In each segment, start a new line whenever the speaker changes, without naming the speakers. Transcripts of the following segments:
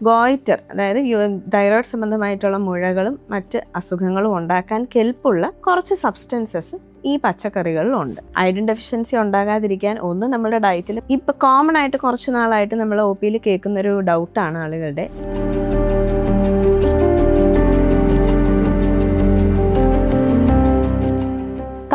Goitre, അതായത് thyroid സംബന്ധമായിട്ടുള്ള മുഴകളും മറ്റ് അസുഖങ്ങളും ഉണ്ടാക്കാൻ കെൽപ്പുള്ള കുറച്ച് സബ്സ്റ്റൻസസ് ഈ പച്ചക്കറികളിലുണ്ട്. അയഡിൻ ഡെഫിഷ്യൻസി ഉണ്ടാകാതിരിക്കാൻ ഒന്ന് നമ്മുടെ ഡയറ്റിൽ ഇപ്പൊ കോമൺ ആയിട്ട് കുറച്ച് നാളായിട്ട് നമ്മൾ ഒ പിയിൽ കേൾക്കുന്നൊരു ഡൗട്ടാണ് ആളുകളുടെ.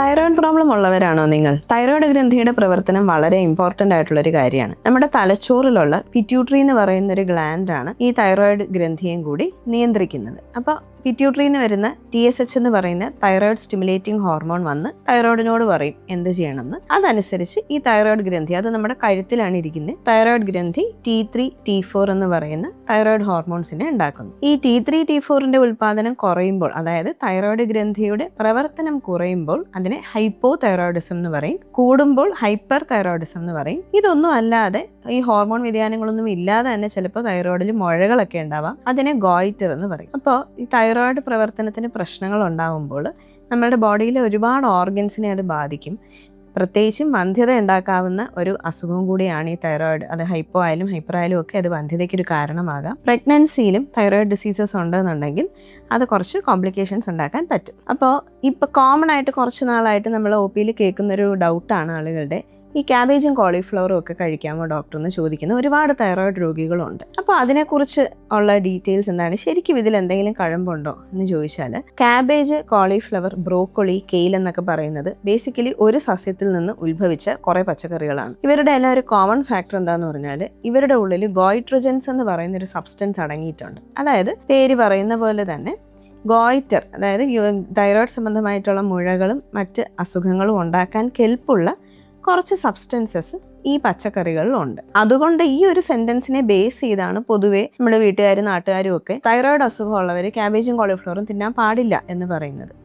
തൈറോയ്ഡ് പ്രോബ്ലം ഉള്ളവരാണോ നിങ്ങൾ? തൈറോയ്ഡ് ഗ്രന്ഥിയുടെ പ്രവർത്തനം വളരെ ഇമ്പോർട്ടൻ്റ് ആയിട്ടുള്ളൊരു കാര്യമാണ്. നമ്മുടെ തലച്ചോറിലുള്ള പിറ്റ്യൂട്ടറി എന്ന് പറയുന്ന ഒരു ഗ്ലാൻഡാണ് ഈ തൈറോയ്ഡ് ഗ്രന്ഥിയും കൂടി നിയന്ത്രിക്കുന്നത്. അപ്പോൾ പിറ്റ്യൂട്ടറിന്ന് വരുന്ന TSH എന്ന് പറയുന്ന തൈറോയ്ഡ് സ്റ്റിമുലേറ്റിംഗ് ഹോർമോൺ വന്ന് തൈറോയിഡിനോട് പറയും എന്ത് ചെയ്യണമെന്ന്. അതനുസരിച്ച് ഈ തൈറോയ്ഡ് ഗ്രന്ഥി, അത് നമ്മുടെ കഴുത്തിലാണ് ഇരിക്കുന്നത്, തൈറോയ്ഡ് ഗ്രന്ഥി T3, T4 എന്ന് പറയുന്ന തൈറോയ്ഡ് ഹോർമോൺസിനെ ഉണ്ടാക്കുന്നു. ഈ T3, T4ന്റെ ഉൽപാദനം കുറയുമ്പോൾ, അതായത് തൈറോയ്ഡ് ഗ്രന്ഥിയുടെ പ്രവർത്തനം കുറയുമ്പോൾ അതിനെ ഹൈപ്പോ തൈറോയിഡിസം എന്ന് പറയും, കൂടുമ്പോൾ ഹൈപ്പർ തൈറോയിഡിസം എന്ന് പറയും. ഇതൊന്നും അല്ലാതെ ഈ ഹോർമോൺ വ്യതിയാനങ്ങളൊന്നും ഇല്ലാതെ തന്നെ ചിലപ്പോൾ തൈറോയിഡിൽ മുഴകളൊക്കെ ഉണ്ടാവാം, അതിനെ ഗോയിറ്റർ എന്ന് പറയും. അപ്പോൾ ഈ തൈറോയ്ഡ് പ്രവർത്തനത്തിന് പ്രശ്നങ്ങൾ ഉണ്ടാകുമ്പോൾ നമ്മുടെ ബോഡിയിലെ ഒരുപാട് ഓർഗൻസിനെ അത് ബാധിക്കും. പ്രത്യേകിച്ചും വന്ധ്യത ഉണ്ടാക്കാവുന്ന ഒരു അസുഖം കൂടിയാണ് ഈ തൈറോയ്ഡ്. അത് ഹൈപ്പോ ആയാലും ഹൈപ്പർ ആയാലും ഒക്കെ അത് വന്ധ്യതയ്ക്ക് ഒരു കാരണമാകാം. പ്രഗ്നൻസിയിലും തൈറോയ്ഡ് ഡിസീസസ് ഉണ്ടെന്നുണ്ടെങ്കിൽ അത് കുറച്ച് കോംപ്ലിക്കേഷൻസ് ഉണ്ടാക്കാൻ പറ്റും. അപ്പോൾ ഇപ്പോൾ കോമൺ ആയിട്ട് കുറച്ച് നാളായിട്ട് നമ്മൾ ഒ പിയിൽ കേൾക്കുന്നൊരു ഡൗട്ടാണ് ആളുകളുടെ, ഈ ക്യാബേജും കോളിഫ്ലവറും ഒക്കെ കഴിക്കാമോ ഡോക്ടർ എന്ന് ചോദിക്കുന്ന ഒരുപാട് തൈറോയ്ഡ് രോഗികളുണ്ട്. അപ്പോൾ അതിനെക്കുറിച്ച് ഉള്ള ഡീറ്റെയിൽസ് എന്താണ്, ശരിക്കും ഇതിൽ എന്തെങ്കിലും കഴമ്പുണ്ടോ എന്ന് ചോദിച്ചാൽ, ക്യാബേജ്, കോളിഫ്ലവർ, ബ്രോക്കോളി, കെയിൽ എന്നൊക്കെ പറയുന്നത് ബേസിക്കലി ഒരു സസ്യത്തിൽ നിന്ന് ഉത്ഭവിച്ച കുറേ പച്ചക്കറികളാണ്. ഇവരുടെ എല്ലാം ഒരു കോമൺ ഫാക്ടർ എന്താന്ന് പറഞ്ഞാൽ ഇവരുടെ ഉള്ളിൽ ഗോയിട്രോജൻസ് എന്ന് പറയുന്ന ഒരു സബ്സ്റ്റൻസ് അടങ്ങിയിട്ടുണ്ട്. അതായത് പേര് പറയുന്ന പോലെ തന്നെ ഗോയിറ്റർ, അതായത് തൈറോയ്ഡ് സംബന്ധമായിട്ടുള്ള മുഴകളും മറ്റ് അസുഖങ്ങളും ഉണ്ടാക്കാൻ കെൽപ്പുള്ള കുറച്ച് സബ്സ്റ്റൻസസ് ഈ പച്ചക്കറികളിലുണ്ട്. അതുകൊണ്ട് ഈ ഒരു സെന്റൻസിനെ ബേസ് ചെയ്താണ് പൊതുവെ നമ്മുടെ വീട്ടുകാരും നാട്ടുകാരും ഒക്കെ തൈറോയ്ഡ് അസുഖമുള്ളവർ ക്യാബേജും കോളിഫ്ലവറും തിന്നാൻ പാടില്ല എന്ന് പറയുന്നത്.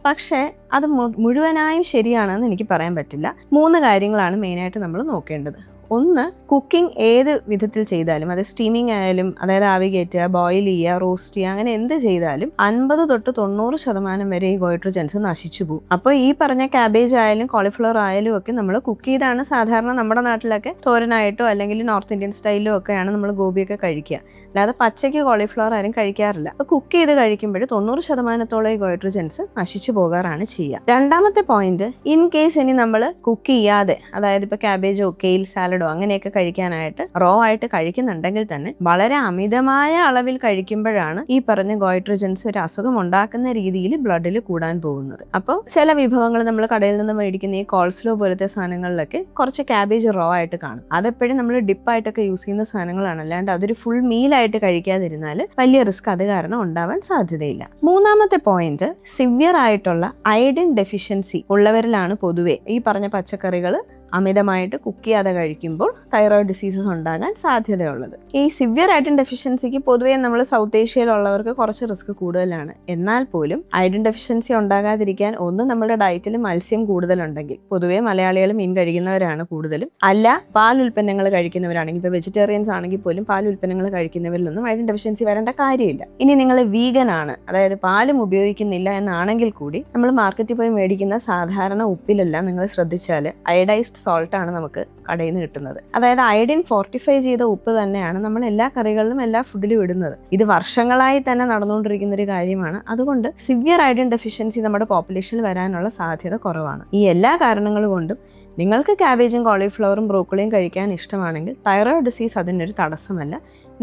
പക്ഷേ അത് മുഴുവനായും ശരിയാണെന്ന് എനിക്ക് പറയാൻ പറ്റില്ല. 3 കാര്യങ്ങളാണ് മെയിനായിട്ട് നമ്മൾ നോക്കേണ്ടത്. ഒന്ന്, കുക്കിംഗ് ഏത് വിധത്തിൽ ചെയ്താലും, അത് സ്റ്റീമിങ് ആയാലും, അതായത് ആവി കയറ്റുക, ബോയിൽ ചെയ്യുക, റോസ്റ്റ് ചെയ്യുക, അങ്ങനെ എന്ത് ചെയ്താലും 50 തൊട്ട് 90% വരെ ഈ ഗോയിട്രോജൻസ് നശിച്ചു പോകും. അപ്പോൾ ഈ പറഞ്ഞ ക്യാബേജ് ആയാലും കോളിഫ്ലവർ ആയാലും ഒക്കെ നമ്മൾ കുക്ക് ചെയ്താണ് സാധാരണ നമ്മുടെ നാട്ടിലൊക്കെ തോരനായിട്ടോ അല്ലെങ്കിൽ നോർത്ത് ഇന്ത്യൻ സ്റ്റൈലിലോ ഒക്കെയാണ് നമ്മൾ ഗോപിയൊക്കെ കഴിക്കുക. അല്ലാതെ പച്ചയ്ക്ക് കോളിഫ്ലവർ ആരും കഴിക്കാറില്ല. അപ്പോൾ കുക്ക് ചെയ്ത് കഴിക്കുമ്പോൾ 90% ഈ ഗോയിട്രോജൻസ് നശിച്ചു പോകാറാണ് ചെയ്യുക. രണ്ടാമത്തെ പോയിന്റ്, ഇൻ കേസ് ഇനി നമ്മൾ കുക്ക് ചെയ്യാതെ, അതായത് ഇപ്പോൾ ക്യാബേജോ കെയിൽ സാലഡ് അങ്ങനെയൊക്കെ കഴിക്കാനായിട്ട് റോ ആയിട്ട് കഴിക്കുന്നുണ്ടെങ്കിൽ തന്നെ വളരെ അമിതമായ അളവിൽ കഴിക്കുമ്പോഴാണ് ഈ പറഞ്ഞ ഗോയിട്രോജൻസ് ഒരു അസുഖം ഉണ്ടാക്കുന്ന രീതിയിൽ ബ്ലഡിൽ കൂടാൻ പോകുന്നത്. അപ്പോൾ ചില വിഭവങ്ങൾ നമ്മൾ കടയിൽ നിന്ന് മേടിക്കുന്ന ഈ കോൾസ്ലോ പോലത്തെ സാധനങ്ങളിലൊക്കെ കുറച്ച് ക്യാബേജ് റോ ആയിട്ട് കാണും. അതെപ്പോഴും നമ്മൾ ഡിപ്പായിട്ടൊക്കെ യൂസ് ചെയ്യുന്ന സാധനങ്ങളാണ്. അല്ലാണ്ട് അതൊരു ഫുൾ മീലായിട്ട് കഴിക്കാതിരുന്നാൽ വലിയ റിസ്ക് അത് കാരണം ഉണ്ടാവാൻ സാധ്യതയില്ല. മൂന്നാമത്തെ പോയിന്റ്, സിവിയർ ആയിട്ടുള്ള അയഡിൻ ഡെഫിഷ്യൻസി ഉള്ളവരിലാണ് പൊതുവെ ഈ പറഞ്ഞ പച്ചക്കറികൾ അമിതമായിട്ട് കുക്ക് ചെയ്യാതെ കഴിക്കുമ്പോൾ തൈറോയ്ഡ് ഡിസീസസ് ഉണ്ടാകാൻ സാധ്യതയുള്ളത്. ഈ സിവിയർ അയഡിൻ ഡെഫിഷ്യൻസിക്ക് പൊതുവേ നമ്മൾ സൗത്ത് ഏഷ്യയിലുള്ളവർക്ക് കുറച്ച് റിസ്ക് കൂടുതലാണ്. എന്നാൽ പോലും അയഡിൻ ഡെഫിഷ്യൻസി ഉണ്ടാകാതിരിക്കാൻ ഒന്ന്, നമ്മുടെ ഡയറ്റിൽ മത്സ്യം കൂടുതലുണ്ടെങ്കിൽ, പൊതുവേ മലയാളികൾ മീൻ കഴിക്കുന്നവരാണ് കൂടുതലും, അല്ല പാൽ ഉൽപ്പന്നങ്ങൾ കഴിക്കുന്നവരാണെങ്കിൽ, ഇപ്പോൾ വെജിറ്റേറിയൻസ് ആണെങ്കിൽ പോലും പാൽ ഉൽപ്പന്നങ്ങൾ കഴിക്കുന്നവരിലൊന്നും അയഡിൻ ഡെഫിഷ്യൻസി വരേണ്ട കാര്യമില്ല. ഇനി നിങ്ങൾ വീഗൻ ആണ്, അതായത് പാലും ഉപയോഗിക്കുന്നില്ല എന്നാണെങ്കിൽ കൂടി നമ്മൾ മാർക്കറ്റിൽ പോയി മേടിക്കുന്ന സാധാരണ ഉപ്പിലെല്ലാം നിങ്ങൾ ശ്രദ്ധിച്ചാൽ അയഡൈസ്ഡ് സോൾട്ട് ആണ് നമുക്ക് കടയിൽ നിന്ന് കിട്ടുന്നത്. അതായത് അയഡിൻ ഫോർട്ടിഫൈ ചെയ്ത ഉപ്പ് തന്നെയാണ് നമ്മൾ എല്ലാ കറികളിലും എല്ലാ ഫുഡിലും ഇടുന്നത്. ഇത് വർഷങ്ങളായി തന്നെ നടന്നുകൊണ്ടിരിക്കുന്ന ഒരു കാര്യമാണ്. അതുകൊണ്ട് സിവിയർ അയഡിൻ ഡെഫിഷ്യൻസി നമ്മുടെ പോപ്പുലേഷനിൽ വരാനുള്ള സാധ്യത കുറവാണ്. ഈ എല്ലാ കാരണങ്ങൾ കൊണ്ടും നിങ്ങൾക്ക് ക്യാബേജും കോളിഫ്ലവറും ബ്രോക്കോളിയും കഴിക്കാൻ ഇഷ്ടമാണെങ്കിൽ തൈറോയ്ഡ് ഡിസീസ് അതിനൊരു തടസ്സമല്ല,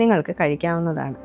നിങ്ങൾക്ക് കഴിക്കാവുന്നതാണ്.